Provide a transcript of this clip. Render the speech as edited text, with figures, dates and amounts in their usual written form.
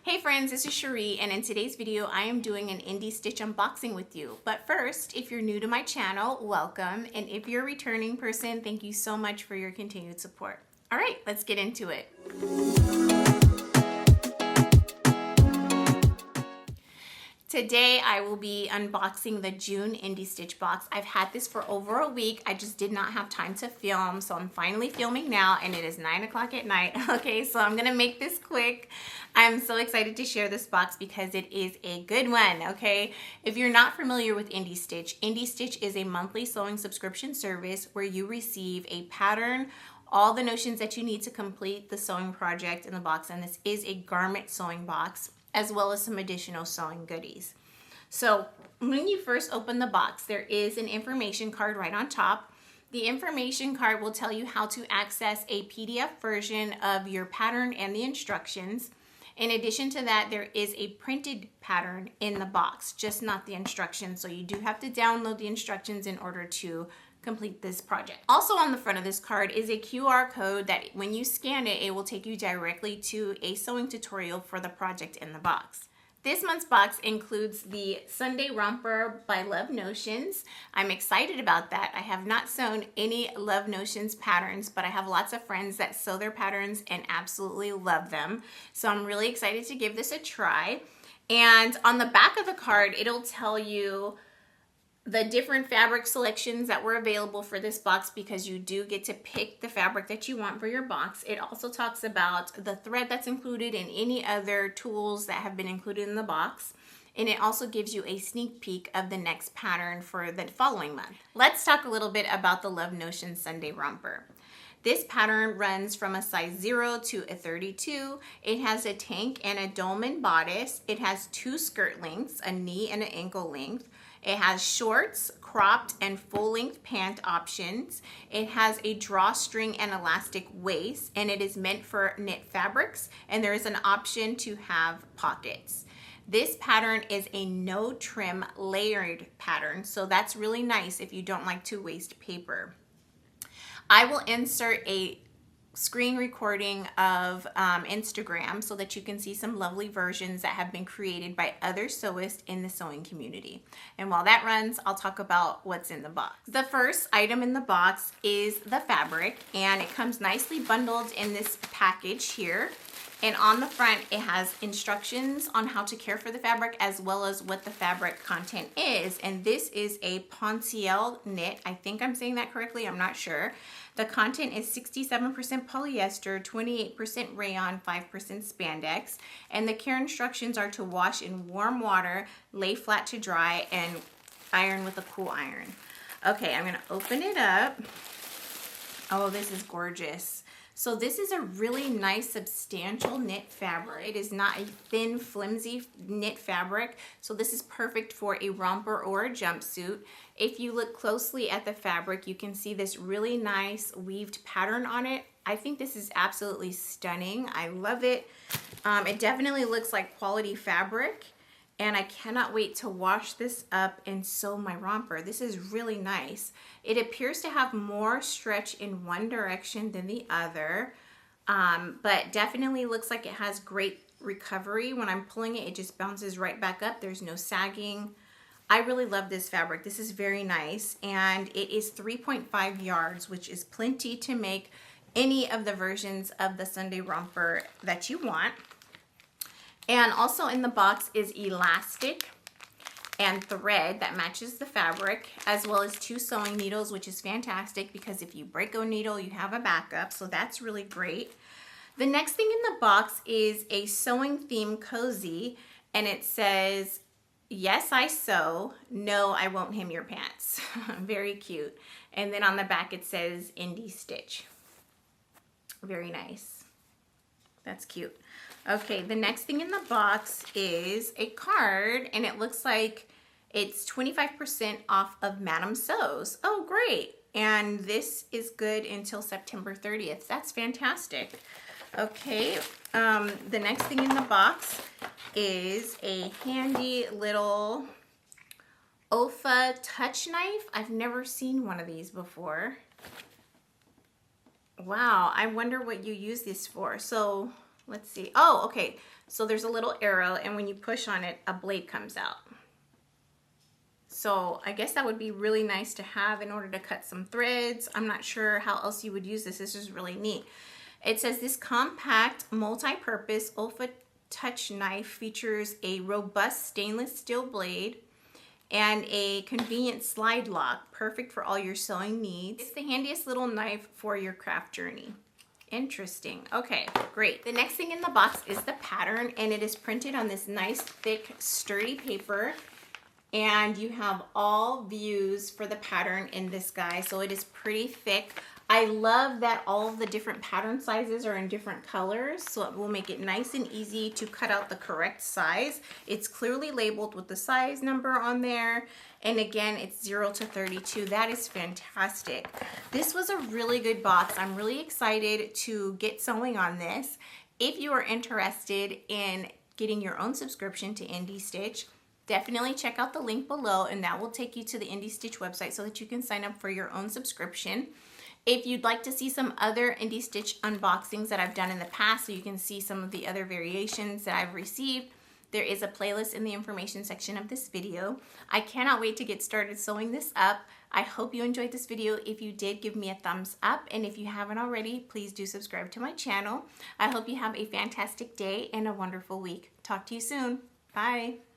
Hey friends, this is Shereé, and in today's video I am doing an Indie Stitch unboxing with you. But first, if you're new to my channel, welcome, and if you're a returning person, thank you so much for your continued support. All right, let's get into it. Today I will be unboxing the June Indie Stitch box. I've had this for over a week. I just did not have time to film, so I'm finally filming now, and it is 9 o'clock at night. Okay, so I'm gonna make this quick. I'm so excited to share this box because it is a good one, okay? If you're not familiar with Indie Stitch is a monthly sewing subscription service where you receive a pattern, all the notions that you need to complete the sewing project in the box, and this is a garment sewing box, as well as some additional sewing goodies. So when you first open the box, there is an information card right on top. The information card will tell you how to access a PDF version of your pattern and the instructions. In addition to that, there is a printed pattern in the box, just not the instructions. So you do have to download the instructions in order to complete this project. Also on the front of this card is a QR code that when you scan it, it will take you directly to a sewing tutorial for the project in the box. This month's box includes the Sunday Romper by Love Notions. I'm excited about that. I have not sewn any Love Notions patterns, but I have lots of friends that sew their patterns and absolutely love them. So I'm really excited to give this a try. And on the back of the card, it'll tell you the different fabric selections that were available for this box, because you do get to pick the fabric that you want for your box. It also talks about the thread that's included and any other tools that have been included in the box. And it also gives you a sneak peek of the next pattern for the following month. Let's talk a little bit about the Love Notion Sunday Romper. This pattern runs from a size 0 to a 32. It has a tank and a dolman bodice. It has two skirt lengths, a knee and an ankle length. It has shorts, cropped, and full-length pant options. It has a drawstring and elastic waist, and it is meant for knit fabrics, and there is an option to have pockets. This pattern is a no-trim layered pattern, so that's really nice if you don't like to waste paper. I will insert a screen recording of Instagram so that you can see some lovely versions that have been created by other sewists in the sewing community. And while that runs, I'll talk about what's in the box. The first item in the box is the fabric, and it comes nicely bundled in this package here. And on the front, it has instructions on how to care for the fabric, as well as what the fabric content is. And this is a Ponciel knit. I think I'm saying that correctly. I'm not sure. The content is 67% polyester, 28% rayon, 5% spandex. And the care instructions are to wash in warm water, lay flat to dry, and iron with a cool iron. Okay, I'm gonna open it up. Oh, this is gorgeous. So this is a really nice substantial knit fabric. It is not a thin, flimsy knit fabric, so this is perfect for a romper or a jumpsuit. If you look closely at the fabric, you can see this really nice weaved pattern on it. I think this is absolutely stunning. I love it. It definitely looks like quality fabric, and I cannot wait to wash this up and sew my romper. This is really nice. It appears to have more stretch in one direction than the other, but definitely looks like it has great recovery. When I'm pulling it, it just bounces right back up. There's no sagging. I really love this fabric. This is very nice, and it is 3.5 yards, which is plenty to make any of the versions of the Sunday Romper that you want. And also in the box is elastic and thread that matches the fabric, as well as 2 sewing needles, which is fantastic because if you break a needle, you have a backup, so that's really great. The next thing in the box is a sewing theme cozy, and it says, "Yes, I sew. No, I won't hem your pants." Very cute. And then on the back it says Indie Stitch. Very nice. That's cute. Okay, the next thing in the box is a card, and it looks like it's 25% off of Madam Sews. Oh, great. And this is good until September 30th. That's fantastic. Okay, the next thing in the box is a handy little OFA touch knife. I've never seen one of these before. Wow, I wonder what you use this for. So let's see. Oh, okay. So there's a little arrow, and when you push on it, a blade comes out. So I guess that would be really nice to have in order to cut some threads. I'm not sure how else you would use this. This is really neat. It says this compact multi-purpose Olfa touch knife features a robust stainless steel blade and a convenient slide lock, perfect for all your sewing needs. It's the handiest little knife for your craft journey. Interesting. Okay, great. The next thing in the box is the pattern, and it is printed on this nice, thick, sturdy paper. And you have all views for the pattern in this guy, so it is pretty thick. I love that all of the different pattern sizes are in different colors, so it will make it nice and easy to cut out the correct size. It's clearly labeled with the size number on there, and again, it's 0 to 32. That is fantastic. This was a really good box. I'm really excited to get sewing on this. If you are interested in getting your own subscription to Indie Stitch, definitely check out the link below, and that will take you to the Indie Stitch website so that you can sign up for your own subscription. If you'd like to see some other Indie Stitch unboxings that I've done in the past so you can see some of the other variations that I've received, there is a playlist in the information section of this video. I cannot wait to get started sewing this up. I hope you enjoyed this video. If you did, give me a thumbs up, and if you haven't already, please do subscribe to my channel. I hope you have a fantastic day and a wonderful week. Talk to you soon. Bye.